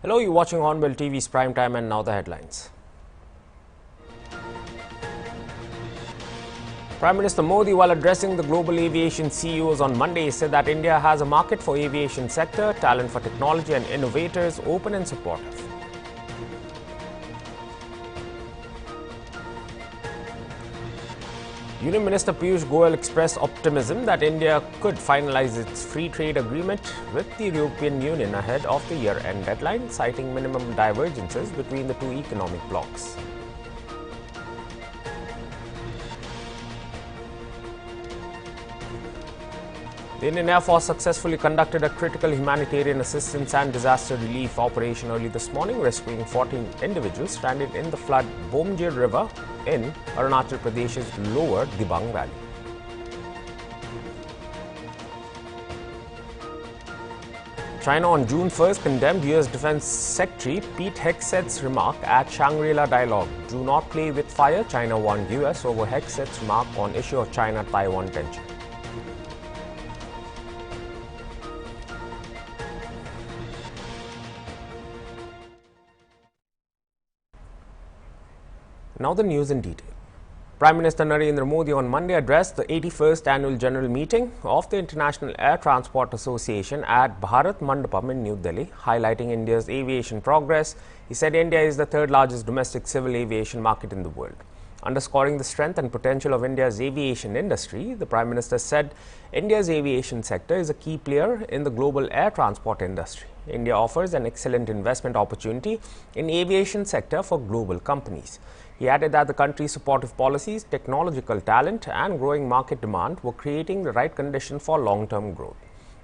Hello, you're watching Hornbill TV's Prime Time, and now the headlines. Prime Minister Modi, while addressing the global aviation CEOs on Monday, said that India has a market for aviation sector, talent for technology and innovators, open and supportive. Union Minister Piyush Goyal expressed optimism that India could finalize its free trade agreement with the European Union ahead of the year-end deadline, citing minimum divergences between the two economic blocs. The Indian Air Force successfully conducted a critical humanitarian assistance and disaster relief operation early this morning, rescuing 14 individuals stranded in the flood Bomjir River in Arunachal Pradesh's lower Dibang Valley. China on June 1st condemned US Defense Secretary Pete Hegseth's remark at Shangri-La Dialogue. Do not play with fire, China warned US over Hegseth's remark on issue of China-Taiwan tension. Now the news in detail. Prime Minister Narendra Modi on Monday addressed the 81st Annual General Meeting of the International Air Transport Association at Bharat Mandapam in New Delhi, highlighting India's aviation progress. He said India is the third largest domestic civil aviation market in the world. Underscoring the strength and potential of India's aviation industry, the Prime Minister said India's aviation sector is a key player in the global air transport industry. India offers an excellent investment opportunity in aviation sector for global companies. He added that the country's supportive policies, technological talent and growing market demand were creating the right condition for long-term growth.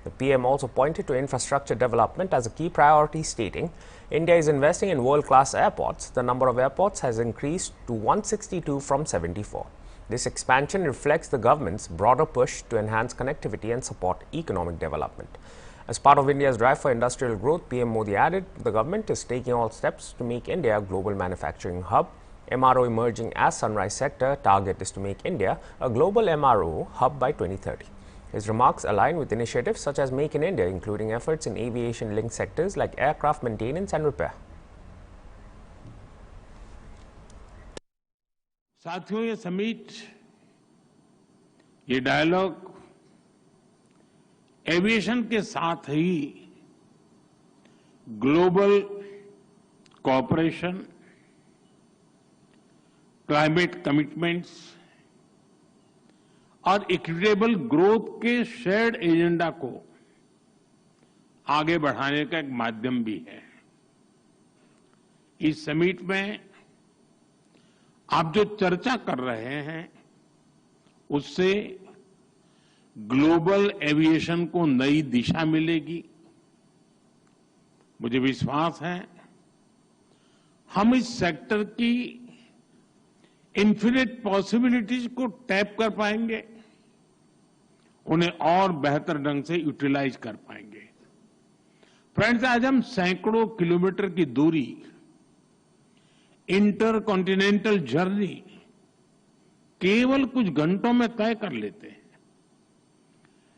The PM also pointed to infrastructure development as a key priority, stating India is investing in world-class airports. The number of airports has increased to 162 from 74. This expansion reflects the government's broader push to enhance connectivity and support economic development. As part of India's drive for industrial growth, PM Modi added the government is taking all steps to make India a global manufacturing hub. MRO emerging as sunrise sector, target is to make India a global MRO hub by 2030. His remarks align with initiatives such as Make in India, including efforts in aviation-linked sectors like aircraft maintenance and repair. साथियों, ये summit, ये dialogue aviation के साथ ही global cooperation, climate commitments और equitable growth के shared agenda को आगे बढ़ाने का एक माध्यम भी है। इस समिट में आप जो चर्चा कर रहे हैं, उससे ग्लोबल एविएशन को नई दिशा मिलेगी। मुझे विश्वास है हम इस सेक्टर की इन्फिनिट पॉसिबिलिटीज को टैप कर पाएंगे, उन्हें और बेहतर ढंग से यूटिलाइज कर पाएंगे। फ्रेंड्स, आज हम सैकड़ों किलोमीटर की दूरी, इंटर कॉन्टिनेंटल जर्नी केवल कुछ घंटों में तय कर लेते हैं,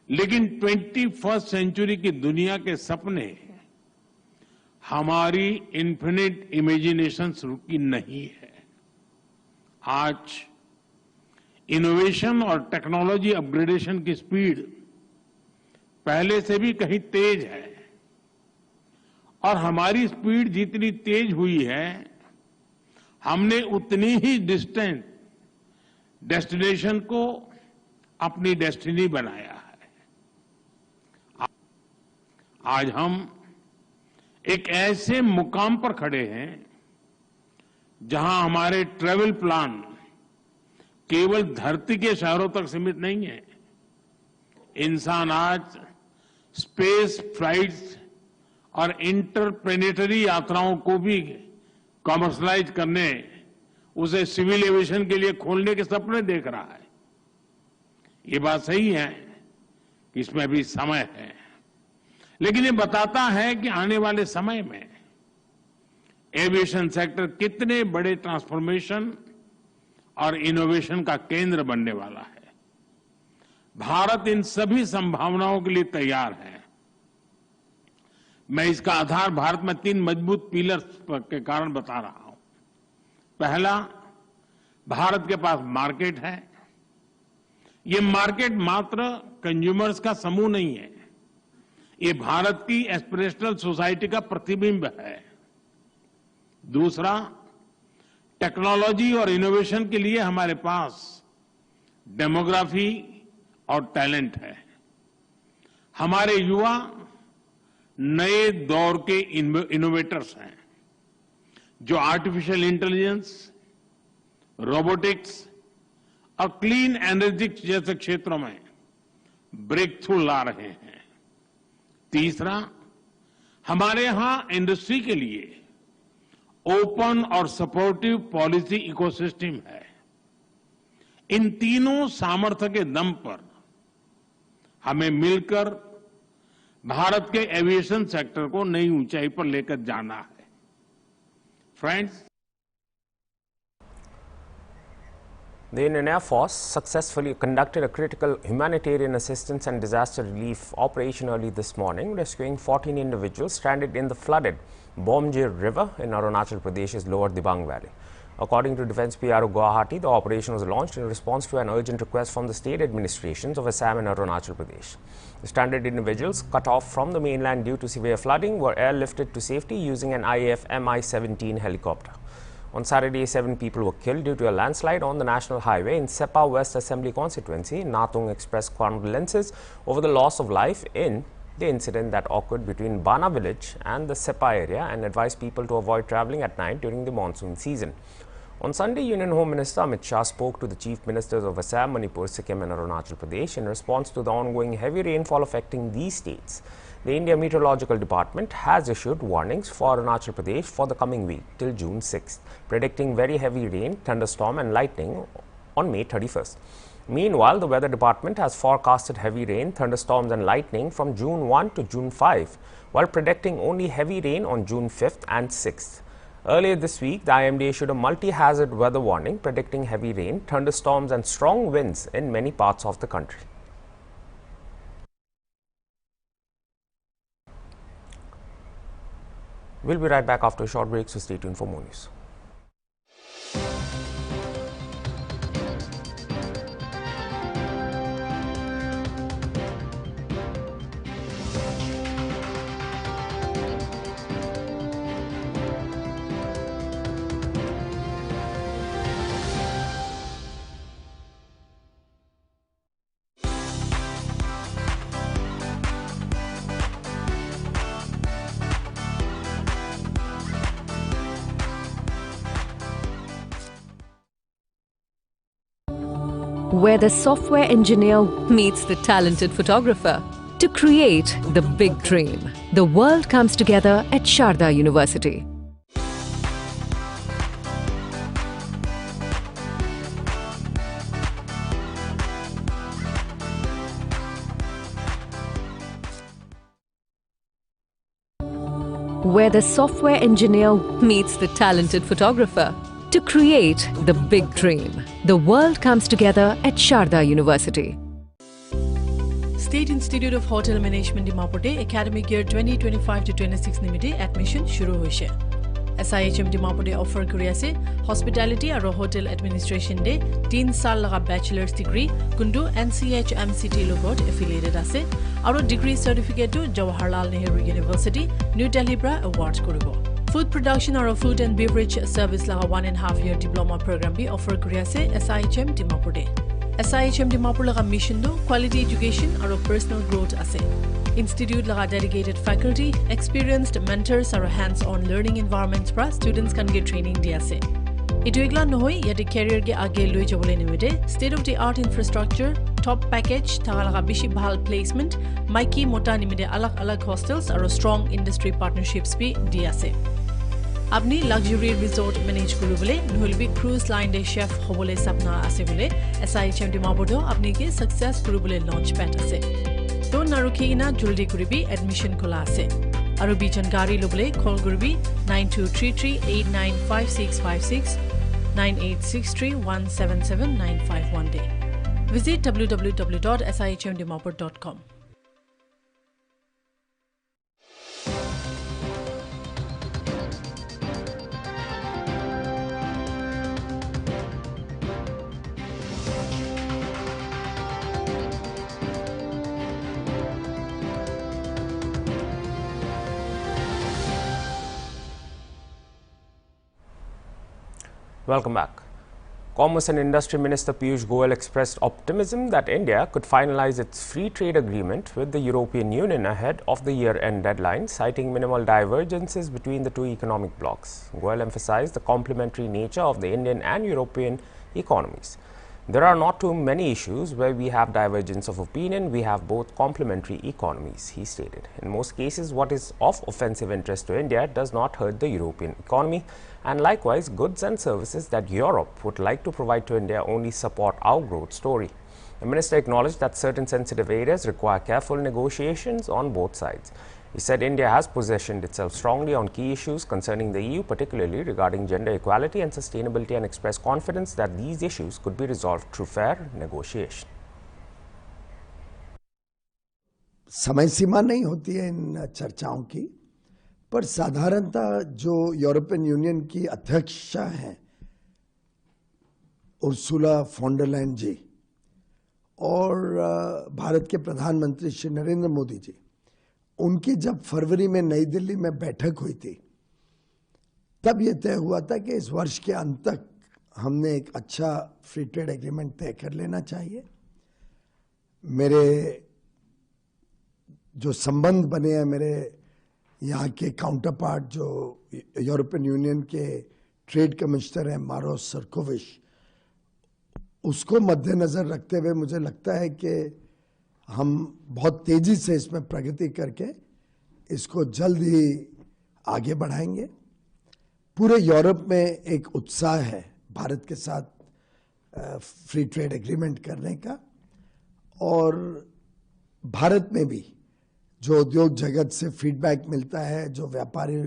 लेकिन 21st सेंचुरी की दुनिया के सपने हमारी इन्फिनिट इमेजिनेशन रुकी नहीं है। आज इनोवेशन और टेक्नोलॉजी अपग्रेडेशन की स्पीड पहले से भी कहीं तेज है, और हमारी स्पीड जितनी तेज हुई है, हमने उतनी ही डिस्टेंट डेस्टिनेशन को अपनी डेस्टिनी बनाया है। आज हम एक ऐसे मुकाम पर खड़े हैं जहां हमारे ट्रैवल प्लान केवल धरती के शहरों तक सीमित नहीं है। इंसान आज स्पेस फ्लाइट्स और इंटरप्लेनेटरी यात्राओं को भी कमर्शलाइज करने, उसे सिविल एविएशन के लिए खोलने के सपने देख रहा है। ये बात सही है कि इसमें अभी समय है, लेकिन ये बताता है कि आने वाले समय में एविएशन सेक्टर कितने बड़े ट्रांसफॉर्मेशन और इनोवेशन का केंद्र बनने वाला है। भारत इन सभी संभावनाओं के लिए तैयार है। मैं इसका आधार भारत में 3 मजबूत पिलर्स के कारण बता रहा हूं। पहला, भारत के पास मार्केट है। ये मार्केट मात्र कंज्यूमर्स का समूह नहीं है, ये भारत की एस्पिरेशनल सोसाइटी का प्रतिबिंब है। दूसरा, टेक्नोलॉजी और इनोवेशन के लिए हमारे पास डेमोग्राफी और टैलेंट है। हमारे युवा नए दौर के इनोवेटर्स हैं, जो आर्टिफिशियल इंटेलिजेंस, रोबोटिक्स और क्लीन एनर्जी जैसे क्षेत्रों में ब्रेक थ्रू ला रहे हैं। तीसरा, हमारे यहां इंडस्ट्री के लिए ओपन और सपोर्टिव पॉलिसी इकोसिस्टम है। इन तीनों सामर्थ्य के दम पर हमें मिलकर भारत के एविएशन सेक्टर को नई ऊंचाई पर लेकर जाना है। Friends, The Indian Air Force successfully conducted a critical humanitarian assistance and disaster relief operation early this morning, rescuing 14 individuals stranded in the flooded Bomjir River in Arunachal Pradesh's lower Dibang Valley. According to Defence PRO Guwahati, the operation was launched in response to an urgent request from the state administrations of Assam and Arunachal Pradesh. The stranded individuals, cut off from the mainland due to severe flooding, were airlifted to safety using an IAF Mi-17 helicopter. On Saturday, 7 people were killed due to a landslide on the national highway in Sepa West Assembly constituency. Natung expressed condolences over the loss of life in the incident that occurred between Bana village and the Sepa area and advised people to avoid travelling at night during the monsoon season. On Sunday, Union Home Minister Amit Shah spoke to the Chief Ministers of Assam, Manipur, Sikkim and Arunachal Pradesh in response to the ongoing heavy rainfall affecting these states. The India Meteorological Department has issued warnings for Arunachal Pradesh for the coming week till June 6th, predicting very heavy rain, thunderstorm and lightning on May 31st. Meanwhile, the Weather Department has forecasted heavy rain, thunderstorms and lightning from June 1 to June 5, while predicting only heavy rain on June 5th and 6th. Earlier this week, the IMD issued a multi-hazard weather warning, predicting heavy rain, thunderstorms and strong winds in many parts of the country. We'll be right back after a short break, so stay tuned for more news. Where the software engineer meets the talented photographer to create the big dream. The world comes together at Sharda University. Where the software engineer meets the talented photographer to create the big dream. The world comes together at Sharda University. State Institute of Hotel Management Dimapur academic year 2025 to 26 nimite admission shuru hoise. SIHM Dimapur offer kuri ase hospitality aro hotel administration de 3 saal laga bachelor's degree kundu NCHMCT logot affiliated ase aro degree certificate to Jawaharlal Nehru University New Delhi bra award koribo. Food production or food and beverage service laga 1.5 year diploma program be offer kuri ase SIHM Dimapur de. SIHM Dimapur laga mission do quality education or personal growth ase. Institute laga dedicated faculty, experienced mentors or hands-on learning environments pra students can get training di ase. Itu egla nohoi yate career ge age loi jabole nimite state of the art infrastructure, top package, tagalaga bishi bhal placement, maiki mota nimite alag hostels or strong industry partnerships be di ase. Apni luxury resort manage kurubole nohulbi cruise line de chef hobole sapna ase bole SIHM Dimapur do apni ke success kurubole launch pad ase. To narukina juldi kuribi admission khola ase. Aru bi jankari lobole call kuribi 9233895656 9863177951 de. Visit www.sihmdimapur.com. Welcome back. Commerce and Industry Minister Piyush Goyal expressed optimism that India could finalize its free trade agreement with the European Union ahead of the year-end deadline, citing minimal divergences between the two economic blocs. Goyal emphasized the complementary nature of the Indian and European economies. There are not too many issues where we have divergence of opinion. We have both complementary economies, he stated. In most cases, what is of offensive interest to India does not hurt the European economy, and likewise, goods and services that Europe would like to provide to India only support our growth story. The minister acknowledged that certain sensitive areas require careful negotiations on both sides. He said India has positioned itself strongly on key issues concerning the EU, particularly regarding gender equality and sustainability, and expressed confidence that these issues could be resolved through fair negotiation. समय सीमा नहीं होती है इन चर्चाओं की, पर साधारणतः जो European union की अध्यक्षा हैं उर्सुला फॉन डर लायन जी और भारत के प्रधानमंत्री श्री नरेंद्र मोदी जी, उनकी जब फरवरी में नई दिल्ली में बैठक हुई थी, तब यह तय हुआ था कि इस वर्ष के अंत तक हमने एक अच्छा फ्री ट्रेड एग्रीमेंट तय कर लेना चाहिए। मेरे जो संबंध बने हैं, मेरे यहाँ के काउंटर पार्ट जो यूरोपियन यूनियन के ट्रेड कमिश्नर हैं मारोस सरकोविच, उसको मद्देनजर रखते हुए मुझे लगता है कि हम बहुत तेजी से इसमें प्रगति करके इसको जल्द ही आगे बढ़ाएंगे। पूरे यूरोप में एक उत्साह है भारत के साथ फ्री ट्रेड एग्रीमेंट करने का, और भारत में भी जो उद्योग जगत से फीडबैक मिलता है, जो व्यापारी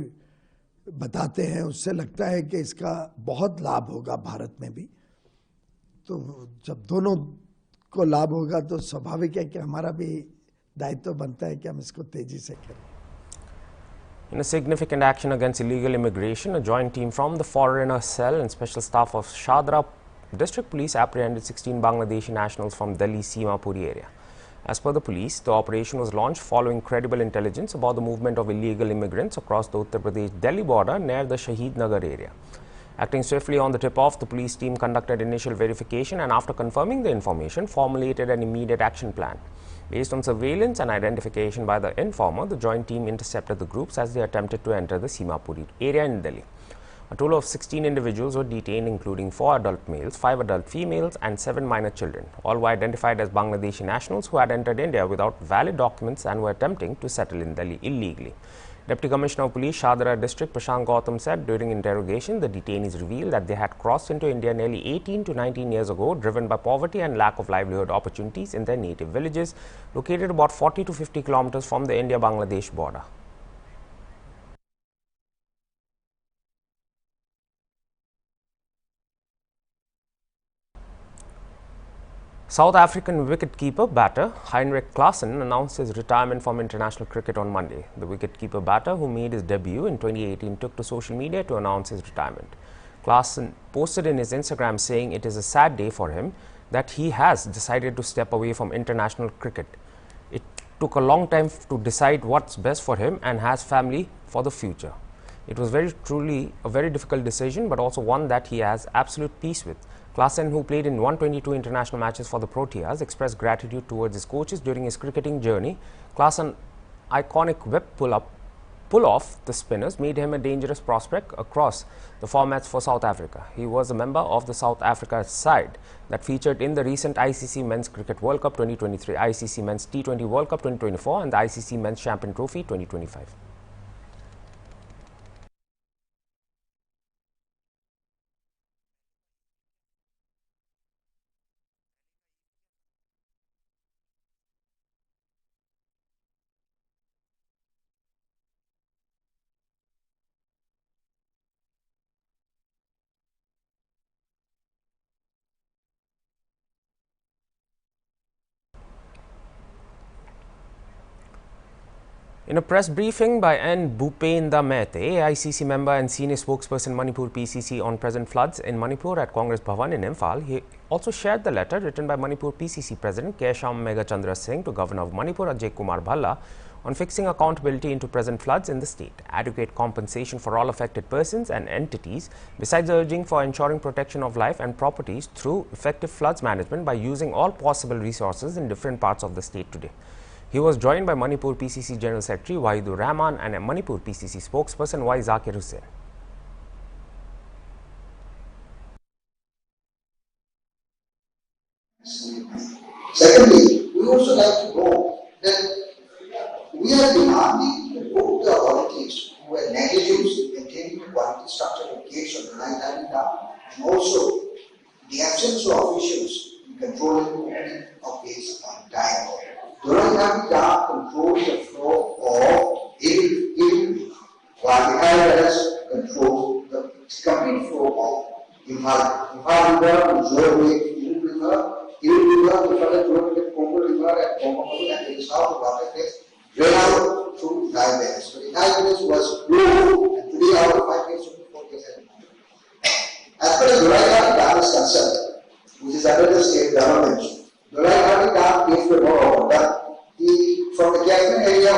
बताते हैं, उससे लगता है कि इसका बहुत लाभ होगा भारत में भी। तो जब दोनों को लाभ होगा तो स्वाभाविक है कि हमारा भी दायित्व बनता है कि हम इसको तेजी से करें। In a significant action against illegal immigration, a joint team from the Foreigner Cell and Special Staff of Shadra District Police apprehended 16 Bangladeshi nationals from Delhi's Simapuri area. As per the police, the operation was launched following credible intelligence about the movement of illegal immigrants across the Uttar Pradesh-Delhi border near the Shahid Nagar area. Acting swiftly on the tip-off, the police team conducted initial verification and, after confirming the information, formulated an immediate action plan. Based on surveillance and identification by the informer, the joint team intercepted the groups as they attempted to enter the Simapuri area in Delhi. A total of 16 individuals were detained, including 4 adult males, 5 adult females and 7 minor children. All were identified as Bangladeshi nationals who had entered India without valid documents and were attempting to settle in Delhi illegally. Deputy Commissioner of Police, Shadra District, Prashant Gautam said during interrogation, the detainees revealed that they had crossed into India nearly 18 to 19 years ago, driven by poverty and lack of livelihood opportunities in their native villages, located about 40 to 50 kilometers from the India-Bangladesh border. South African wicketkeeper batter Heinrich Klaasen announced his retirement from international cricket on Monday. The wicketkeeper batter, who made his debut in 2018, took to social media to announce his retirement. Klaasen posted in his Instagram saying it is a sad day for him that he has decided to step away from international cricket. It took a long time to decide what's best for him and has family for the future. It was truly a very difficult decision, but also one that he has absolute peace with. Klaasen, who played in 122 international matches for the Proteas, expressed gratitude towards his coaches during his cricketing journey. Klaasen's iconic whip pull-off the spinners made him a dangerous prospect across the formats for South Africa. He was a member of the South Africa side that featured in the recent ICC Men's Cricket World Cup 2023, ICC Men's T20 World Cup 2024 and the ICC Men's Champion Trophy 2025. In a press briefing by N. Bhupendra Mehte, AICC member and senior spokesperson Manipur PCC on present floods in Manipur at Congress Bhavan in Imphal, he also shared the letter written by Manipur PCC President Kesham Megachandra Singh to Governor of Manipur Ajay Kumar Bhalla, on fixing accountability into present floods in the state, adequate compensation for all affected persons and entities, besides urging for ensuring protection of life and properties through effective floods management by using all possible resources in different parts of the state today. He was joined by Manipur PCC General Secretary Wahidur Rahman and a Manipur PCC spokesperson Y. Zakir Hussain. Secondly, we also like to know that we are demanding that both the authorities who were negligent in maintaining the quality structure of gates on the right hand down, and also the absence of officials in controlling the movement of gates on time. The right hand down controls the flow of River, while the IRS controls the complete flow of Imphal River, Jorwe, River, the further road with Congo River and Congo, and the south water takes drain out through 9 minutes. So the 9 minutes was low, and today out of 5 minutes, 4 minutes. As far as the Naga Dam is concerned, which is under the state government, the Naga Dam gave the water. From the catchment area,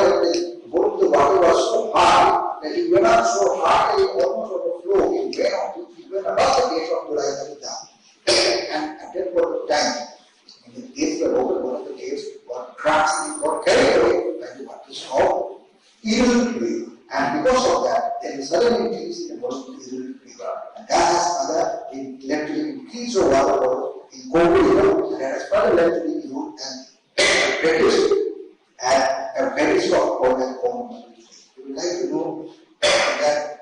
both the water was so high that it went up so high that it almost overflowed. It went above the gate of the Naga Dam. And at that point of time, when the gates were open, one of the gates got cracks and it got carried away by the water storm. River. And because of that, there is sudden increase in the volume of the River. And that has led to the increase of water level in Congo River, and that has further led to the root and reduced at a very soft point and Congo. We would like to know that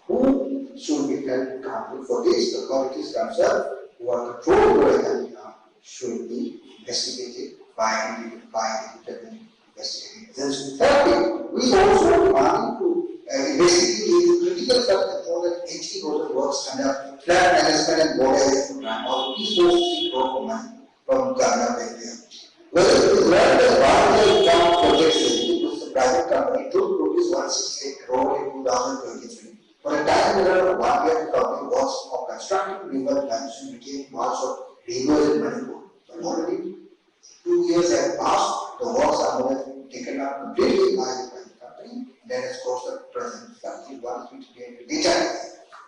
who should be held accountable for this. The authorities themselves who are controlling the Naga should be investigated by independent investigating agencies. Thirdly, we also demand to investigate the critical flood control and anti-erosion works under flood management and border area program, or P460 crore for money from Ghana, India. Whether it is learned that Hornbill project facility, which is a private company, took rupees 168 crore in 2023. For a time period of 1 year, the company was of constructing river banks and retaining walls of rivers in Manipur. But already 2 years have passed, the works are more taken up completely by the private company, and that has caused the present strategy one is to data.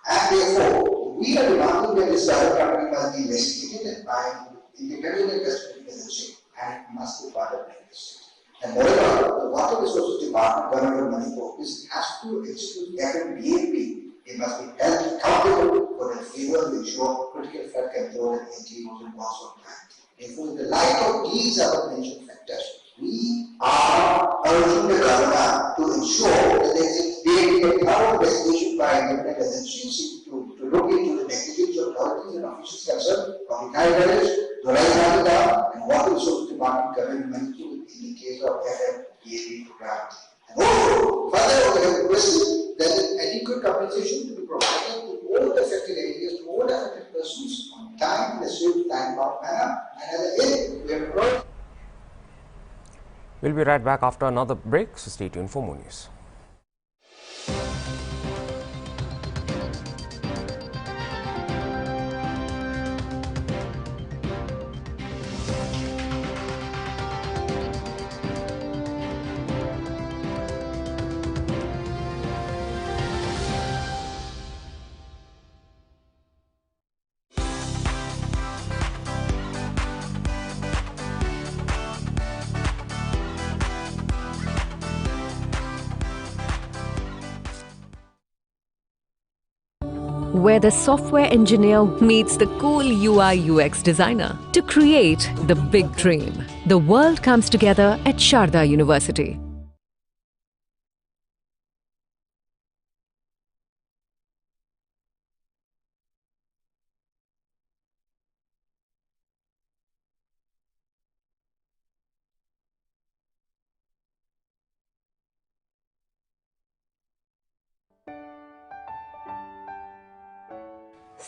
And therefore, we are demanding that this private company must be investigated by independent investigating agency, and it must be part of the state. And moreover, the Water Resources Department, Government of Manipur, has to execute FMBAP. They must be held accountable for their failure to ensure critical flood control and anti-erosion works on time. Therefore, in the light of these above-mentioned factors, we are urging the government to ensure that there is a thorough investigation by independent agencies to look into the negligence of authorities and officials concerned of the IRS, the right Naga, and Water Resources Department Government Manipur in the case of FMBAP program. And also, further, we have requested that adequate compensation to be provided to all the affected areas, to all the affected persons on time, in a swift, time-bound manner. And at the end, we have brought. We'll be right back after another break, so stay tuned for more news. Where the software engineer meets the cool UI UX designer to create the big dream. The world comes together at Sharda University.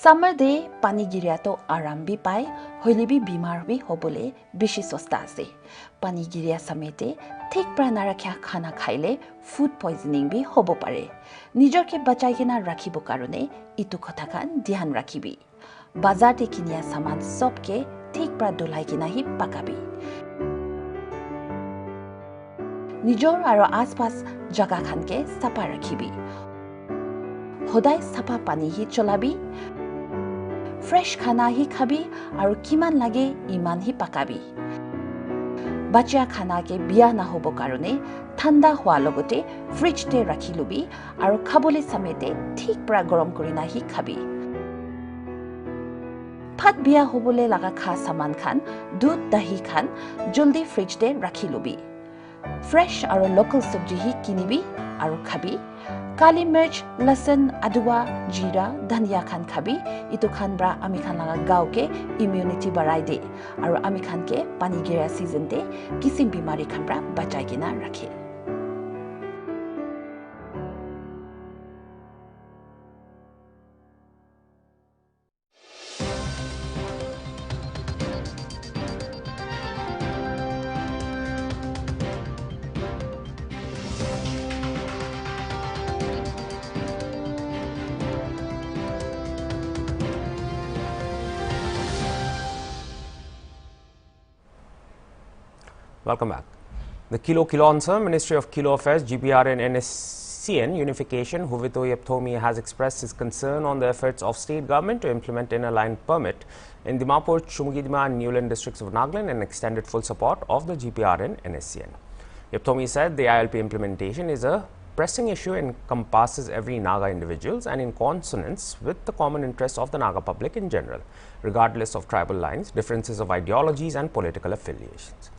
Summer day pani giria to aram bi pai hoile bi bimar bi hobole bishi sosta ase pani giria samete thik pra na rakhya khana khaile food poisoning bi hobo pare nijor ke bachai kena rakhibo karone itu kotha khan dhyan rakhibi bazar te kinia saman sob ke thik pra dolai kena hi pakabi Nijor aro aspas jaga khanke sapa rakhibi. Hodai sapa pani hi cholabi. Fresh khana hi khabi aro kiman lage iman hi pakabi. Bachia khana ke biya na hobo karone thanda hwa logote fridge te rakhilubi aro khabole samete thik pra gorom korina hi khabi. Phat biya hobole laga kha saman khan dudh dahi khan jaldi fridge te rakhilubi. Fresh aro local sabji hi kinibi aro khabi. Kali mirch, lasan, adwa, jira, dhania khan khabi. Itu khan bra ami khan laga gao ke immunity barai de. Aro ami khan ke pani gira season te kisim bimari khan bra bachai kina rakhe. Welcome back. The Kilo Kilonsa, Ministry of Kilo Affairs, GPR and NSCN unification, Huvito Yepthomi has expressed his concern on the efforts of state government to implement inner line permit in Dimapur, Chumugidma and Newland districts of Nagaland and extended full support of the GPR and NSCN. Yepthomi said the ILP implementation is a pressing issue and encompasses every Naga individuals and in consonance with the common interests of the Naga public in general, regardless of tribal lines, differences of ideologies and political affiliations.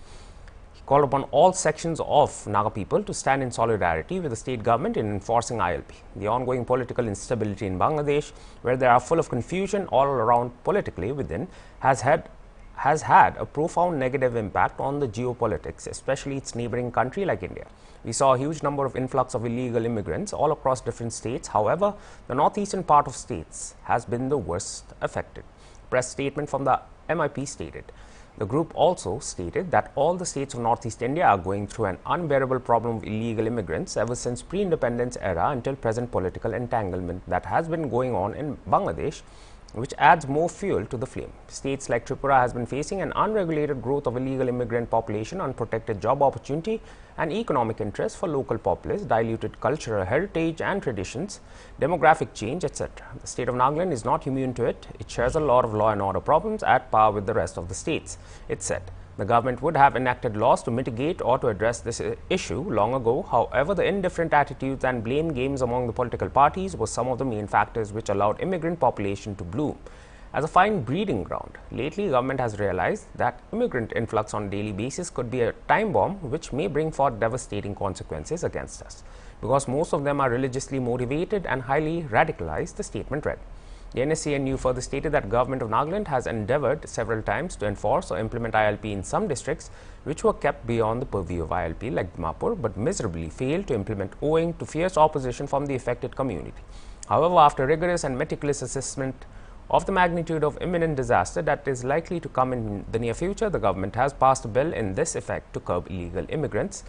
Called upon all sections of Naga people to stand in solidarity with the state government in enforcing ILP. The ongoing political instability in Bangladesh, where they are full of confusion all around politically within, has had a profound negative impact on the geopolitics, especially its neighboring country like India. We saw a huge number of influx of illegal immigrants all across different states. However, the northeastern part of states has been the worst affected. Press statement from the MIP stated. The group also stated that all the states of Northeast India are going through an unbearable problem of illegal immigrants ever since pre-independence era until present political entanglement that has been going on in Bangladesh, which adds more fuel to the flame. States like Tripura has been facing an unregulated growth of illegal immigrant population, unprotected job opportunity and economic interest for local populace, diluted cultural heritage and traditions, demographic change, etc. The state of Nagaland is not immune to it. It shares a lot of law and order problems at par with the rest of the states. It said the government would have enacted laws to mitigate or to address this issue long ago. However, the indifferent attitudes and blame games among the political parties were some of the main factors which allowed immigrant population to bloom as a fine breeding ground. Lately, government has realized that immigrant influx on a daily basis could be a time bomb which may bring forth devastating consequences against us, because most of them are religiously motivated and highly radicalized, the statement read. The NSCNU further stated that government of Nagaland has endeavored several times to enforce or implement ILP in some districts which were kept beyond the purview of ILP like Dimapur, but miserably failed to implement owing to fierce opposition from the affected community. However, after rigorous and meticulous assessment of the magnitude of imminent disaster that is likely to come in the near future, the government has passed a bill in this effect to curb illegal immigrants,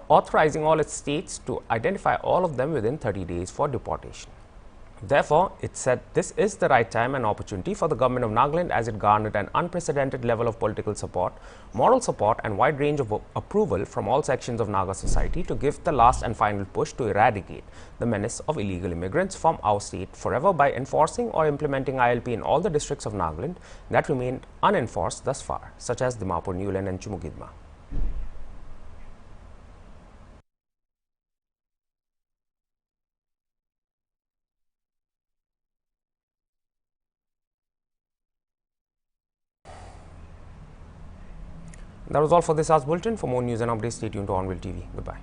authorizing all its states to identify all of them within 30 days for deportation. Therefore, it said this is the right time and opportunity for the government of Nagaland, as it garnered an unprecedented level of political support, moral support and wide range of approval from all sections of Naga society to give the last and final push to eradicate the menace of illegal immigrants from our state forever by enforcing or implementing ILP in all the districts of Nagaland that remained unenforced thus far, such as Dimapur, Newland and Chumugidma. That was all for this hour's bulletin. For more news and updates, stay tuned to HornbillTV. Goodbye.